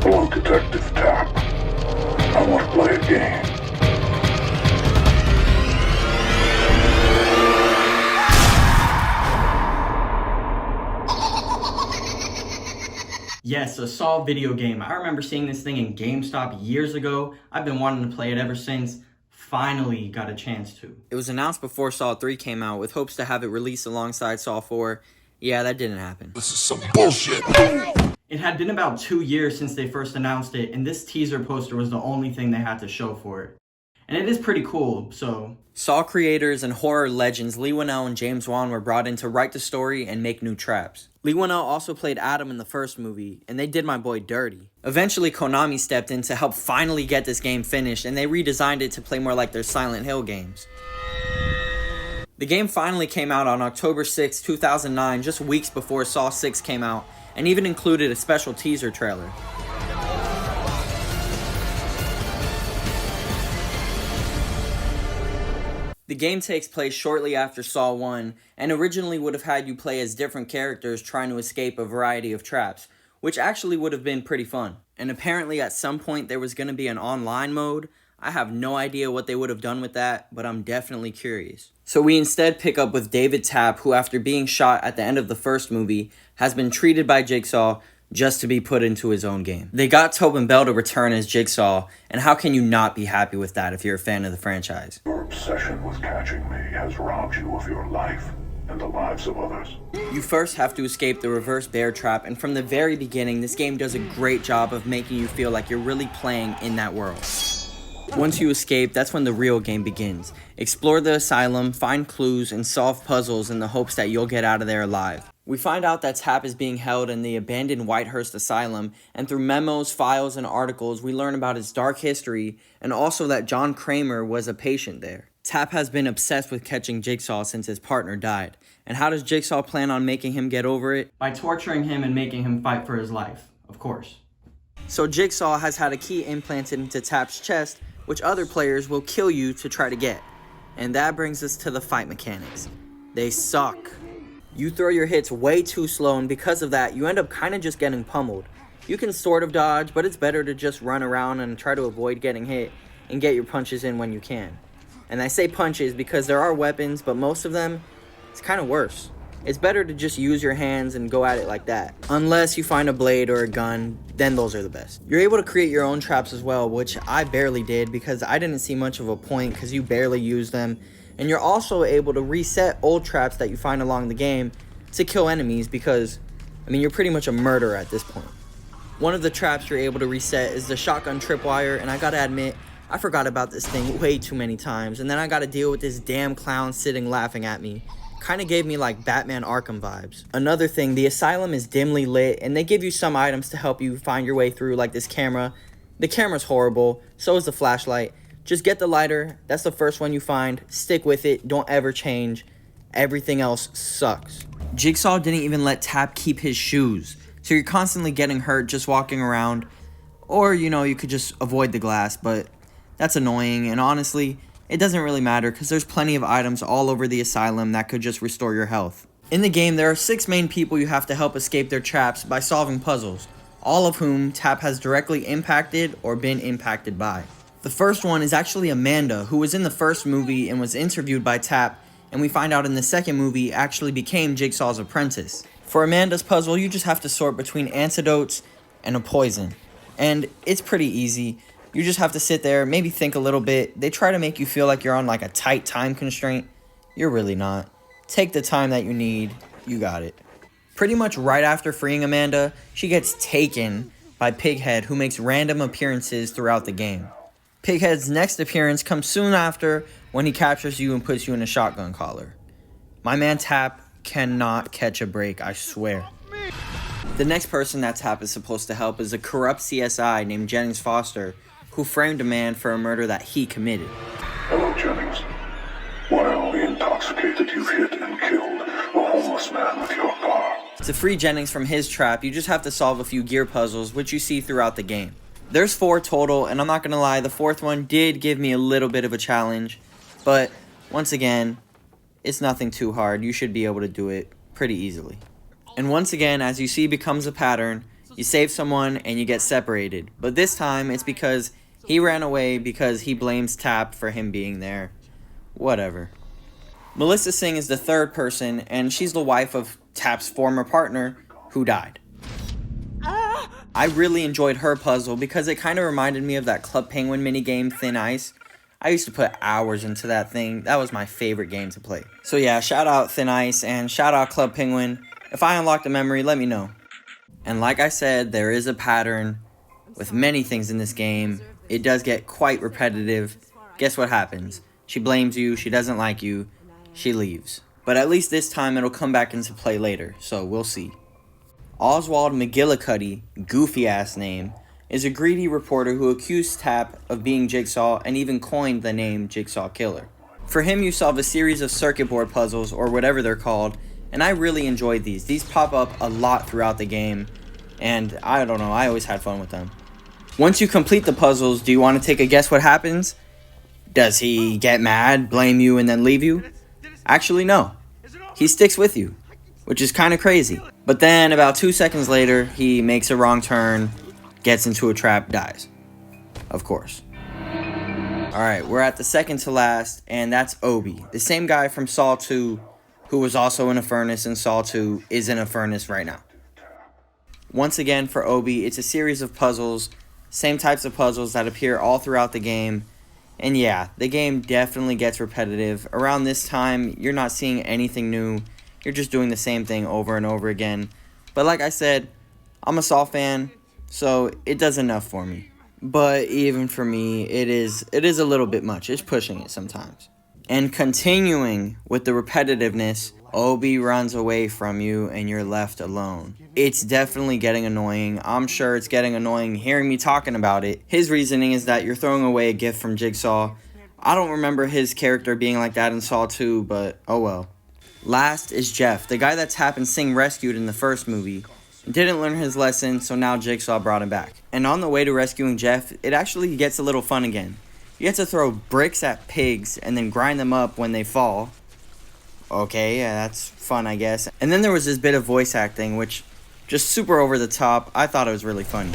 Hello, Detective Tap. I want to play a game. Yes, a Saw video game. I remember seeing this thing in GameStop years ago. I've been wanting to play it ever since. Finally got a chance to. It was announced before Saw 3 came out with hopes to have it released alongside Saw 4. Yeah, that didn't happen. This is some bullshit. It had been about 2 years since they first announced it, and this teaser poster was the only thing they had to show for it. And it is pretty cool, so... Saw creators and horror legends Leigh Whannell and James Wan were brought in to write the story and make new traps. Leigh Whannell also played Adam in the first movie, and they did my boy dirty. Eventually, Konami stepped in to help finally get this game finished, and they redesigned it to play more like their Silent Hill games. The game finally came out on October 6, 2009, just weeks before Saw 6 came out, and even included a special teaser trailer. The game takes place shortly after Saw 1, and originally would have had you play as different characters trying to escape a variety of traps, which actually would have been pretty fun. And apparently at some point there was going to be an online mode. I have no idea what they would have done with that, but I'm definitely curious. So we instead pick up with David Tapp, who after being shot at the end of the first movie, has been treated by Jigsaw just to be put into his own game. They got Tobin Bell to return as Jigsaw, and how can you not be happy with that if you're a fan of the franchise? Your obsession with catching me has robbed you of your life and the lives of others. You first have to escape the reverse bear trap, and from the very beginning, this game does a great job of making you feel like you're really playing in that world. Once you escape, that's when the real game begins. Explore the asylum, find clues, and solve puzzles in the hopes that you'll get out of there alive. We find out that Tapp is being held in the abandoned Whitehurst Asylum, and through memos, files, and articles, we learn about his dark history, and also that John Kramer was a patient there. Tapp has been obsessed with catching Jigsaw since his partner died. And how does Jigsaw plan on making him get over it? By torturing him and making him fight for his life, of course. So Jigsaw has had a key implanted into Tapp's chest, which other players will kill you to try to get. And that brings us to the fight mechanics. They suck. You throw your hits way too slow, and because of that, you end up kind of just getting pummeled. You can sort of dodge, but it's better to just run around and try to avoid getting hit and get your punches in when you can. And I say punches because there are weapons, but most of them, it's kind of worse. It's better to just use your hands and go at it like that. Unless you find a blade or a gun, then those are the best. You're able to create your own traps as well, which I barely did because I didn't see much of a point because you barely use them. And you're also able to reset old traps that you find along the game to kill enemies because, I mean, you're pretty much a murderer at this point. One of the traps you're able to reset is the shotgun tripwire, and I gotta admit, I forgot about this thing way too many times, and then I gotta deal with this damn clown sitting laughing at me. Kinda gave me like Batman Arkham vibes. Another thing, the asylum is dimly lit, and they give you some items to help you find your way through, like this camera. The camera's horrible, so is the flashlight. Just get the lighter, that's the first one you find, stick with it, don't ever change. Everything else sucks. Jigsaw didn't even let Tapp keep his shoes, so you're constantly getting hurt just walking around. Or, you know, you could just avoid the glass, but that's annoying, and honestly, it doesn't really matter because there's plenty of items all over the asylum that could just restore your health. In the game, there are 6 main people you have to help escape their traps by solving puzzles, all of whom Tapp has directly impacted or been impacted by. The first one is actually Amanda, who was in the first movie and was interviewed by Tapp, and we find out in the second movie actually became Jigsaw's apprentice. For Amanda's puzzle, you just have to sort between antidotes and a poison. And it's pretty easy. You just have to sit there, maybe think a little bit. They try to make you feel like you're on like a tight time constraint. You're really not. Take the time that you need. You got it. Pretty much right after freeing Amanda, she gets taken by Pighead, who makes random appearances throughout the game. Pighead's next appearance comes soon after when he captures you and puts you in a shotgun collar. My man Tapp cannot catch a break, I swear. The next person that Tapp is supposed to help is a corrupt CSI named Jennings Foster, who framed a man for a murder that he committed. Hello, Jennings. Wildly intoxicated, you've hit and killed a homeless man with your car. To free Jennings from his trap, you just have to solve a few gear puzzles, which you see throughout the game. There's 4 total, and I'm not gonna lie, the 4th one did give me a little bit of a challenge, but once again, it's nothing too hard. You should be able to do it pretty easily. And once again, as you see becomes a pattern, You save someone and you get separated. But this time it's because he ran away because he blames Tap for him being there. Whatever. Melissa Singh is the third person, and she's the wife of Tap's former partner who died. I really enjoyed her puzzle because it kind of reminded me of that Club Penguin minigame Thin Ice. I used to put hours into that thing. That was my favorite game to play. So yeah, shout out Thin Ice and shout out Club Penguin. If I unlock the memory, let me know. And like I said, there is a pattern with many things in this game. It does get quite repetitive. Guess what happens? She blames you, she doesn't like you, she leaves. But at least this time it'll come back into play later, so we'll see. Oswald McGillicuddy, goofy ass name, is a greedy reporter who accused Tap of being Jigsaw and even coined the name Jigsaw Killer. For him, you solve a series of circuit board puzzles, or whatever they're called, and I really enjoyed these. These pop up a lot throughout the game, and I don't know, I always had fun with them. Once you complete the puzzles, do you want to take a guess what happens? Does he get mad, blame you, and then leave you? Actually, no. He sticks with you, which is kind of crazy. But then, about 2 seconds later, he makes a wrong turn, gets into a trap, dies. Of course. Alright, we're at the second to last, and that's Obi. The same guy from Saw 2, who was also in a furnace in Saw 2, is in a furnace right now. Once again, for Obi, it's a series of puzzles, same types of puzzles that appear all throughout the game. And yeah, the game definitely gets repetitive. Around this time, you're not seeing anything new. You're just doing the same thing over and over again. But like I said, I'm a Saw fan, so it does enough for me. But even for me, it is a little bit much. It's pushing it sometimes. And continuing with the repetitiveness, Obi runs away from you and you're left alone. It's definitely getting annoying. I'm sure it's getting annoying hearing me talking about it. His reasoning is that you're throwing away a gift from Jigsaw. I don't remember his character being like that in Saw 2, but oh well. Last is Jeff, the guy that Tap and Sing rescued in the first movie. Didn't learn his lesson, so now Jigsaw brought him back. And on the way to rescuing Jeff, it actually gets a little fun again. You get to throw bricks at pigs and then grind them up when they fall. Okay, yeah, that's fun, I guess. And then there was this bit of voice acting, which just super over the top. I thought it was really funny.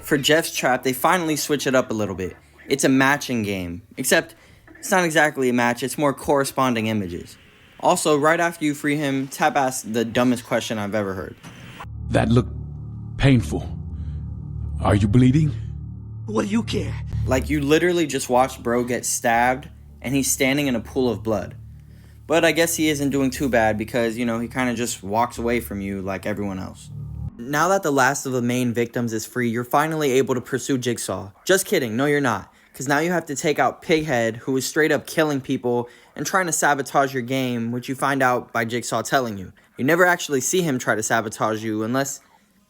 For Jeff's trap, they finally switch it up a little bit. It's a matching game, except it's not exactly a match, it's more corresponding images. Also, right after you free him, Tap asks the dumbest question I've ever heard. That looked painful. Are you bleeding? What do you care? Like, you literally just watched bro get stabbed, and he's standing in a pool of blood. But I guess he isn't doing too bad because, you know, he kind of just walks away from you like everyone else. Now that the last of the main victims is free, you're finally able to pursue Jigsaw. Just kidding, no you're not. Because now you have to take out Pighead, who is straight up killing people and trying to sabotage your game, which you find out by Jigsaw telling you. You never actually see him try to sabotage you unless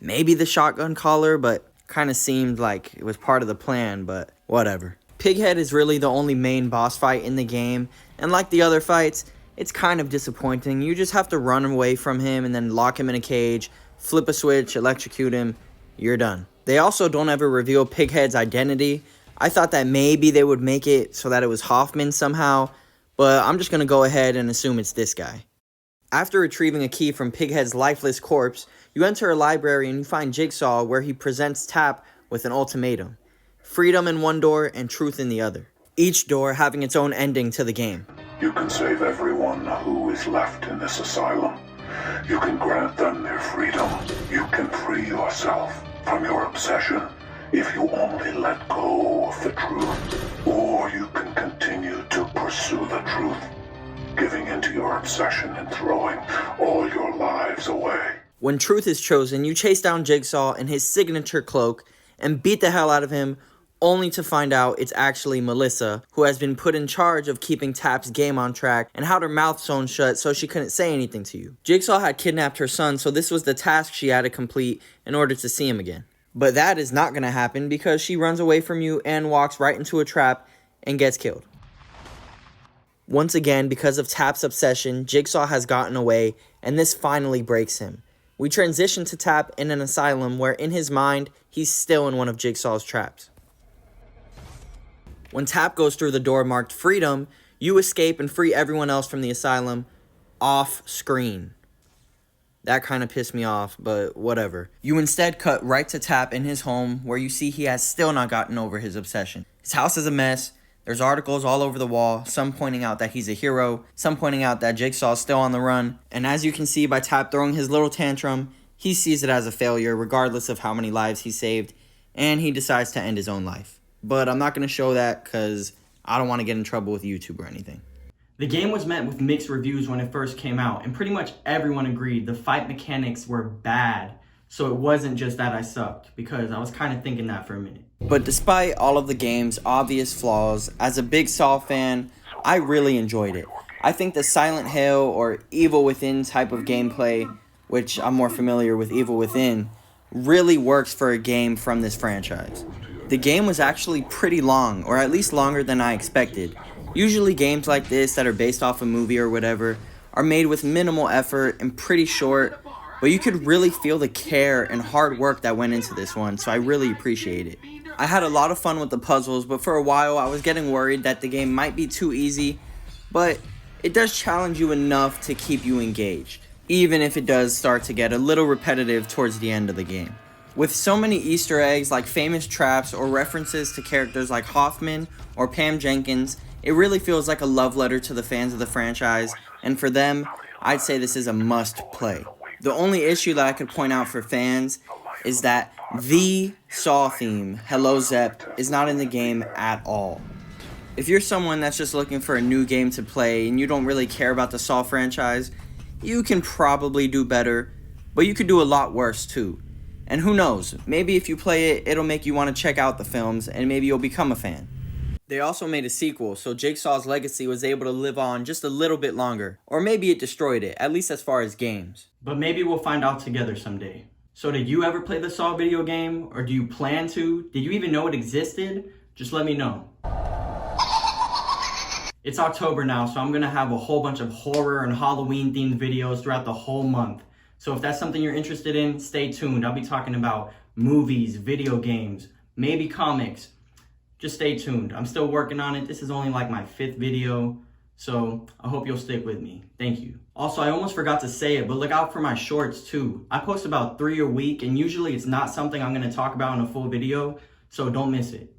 maybe the shotgun collar, but kind of seemed like it was part of the plan, but whatever. Pighead is really the only main boss fight in the game, and like the other fights, it's kind of disappointing. You just have to run away from him and then lock him in a cage, flip a switch, electrocute him, you're done. They also don't ever reveal Pighead's identity. I thought that maybe they would make it so that it was Hoffman somehow, but I'm just going to go ahead and assume it's this guy. After retrieving a key from Pighead's lifeless corpse, you enter a library and you find Jigsaw, where he presents Tap with an ultimatum. Freedom in one door and truth in the other. Each door having its own ending to the game. You can save everyone who is left in this asylum. You can grant them their freedom. You can free yourself from your obsession if you only let go of the truth. Or you can continue to pursue the truth, giving into your obsession and throwing all your lives away. When truth is chosen, you chase down Jigsaw in his signature cloak and beat the hell out of him, only to find out it's actually Melissa, who has been put in charge of keeping Tap's game on track and had her mouth sewn shut so she couldn't say anything to you. Jigsaw had kidnapped her son, so this was the task she had to complete in order to see him again. But that is not going to happen because she runs away from you and walks right into a trap and gets killed. Once again, because of Tap's obsession, Jigsaw has gotten away, and this finally breaks him. We transition to Tap in an asylum where, in his mind, he's still in one of Jigsaw's traps. When Tap goes through the door marked Freedom, you escape and free everyone else from the asylum off screen. That kind of pissed me off, but whatever. You instead cut right to Tap in his home, where you see he has still not gotten over his obsession. His house is a mess. There's articles all over the wall, some pointing out that he's a hero, some pointing out that Jigsaw's still on the run. And as you can see by Tap throwing his little tantrum, he sees it as a failure regardless of how many lives he saved, and he decides to end his own life. But I'm not going to show that because I don't want to get in trouble with YouTube or anything. The game was met with mixed reviews when it first came out, and pretty much everyone agreed the fight mechanics were bad. So it wasn't just that I sucked, because I was kind of thinking that for a minute. But despite all of the game's obvious flaws, as a big Saw fan, I really enjoyed it. I think the Silent Hill or Evil Within type of gameplay, which I'm more familiar with Evil Within, really works for a game from this franchise. The game was actually pretty long, or at least longer than I expected. Usually games like this that are based off a movie or whatever are made with minimal effort and pretty short, but you could really feel the care and hard work that went into this one, so I really appreciate it. I had a lot of fun with the puzzles, but for a while I was getting worried that the game might be too easy, but it does challenge you enough to keep you engaged, even if it does start to get a little repetitive towards the end of the game. With so many Easter eggs like famous traps or references to characters like Hoffman or Pam Jenkins, it really feels like a love letter to the fans of the franchise, and for them, I'd say this is a must play. The only issue that I could point out for fans is that the Saw theme, Hello Zep, is not in the game at all. If you're someone that's just looking for a new game to play and you don't really care about the Saw franchise, you can probably do better, but you could do a lot worse too. And who knows, maybe if you play it, it'll make you want to check out the films and maybe you'll become a fan. They also made a sequel, so Jigsaw's legacy was able to live on just a little bit longer. Or maybe it destroyed it, at least as far as games. But maybe we'll find out together someday. So did you ever play the Saw video game? Or do you plan to? Did you even know it existed? Just let me know. It's October now, so I'm going to have a whole bunch of horror and Halloween themed videos throughout the whole month. So if that's something you're interested in, stay tuned. I'll be talking about movies, video games, maybe comics. Just stay tuned. I'm still working on it. This is only like my 5th video, so I hope you'll stick with me. Thank you. Also, I almost forgot to say it, but look out for my shorts too. I post about 3 a week, and usually it's not something I'm going to talk about in a full video, so don't miss it.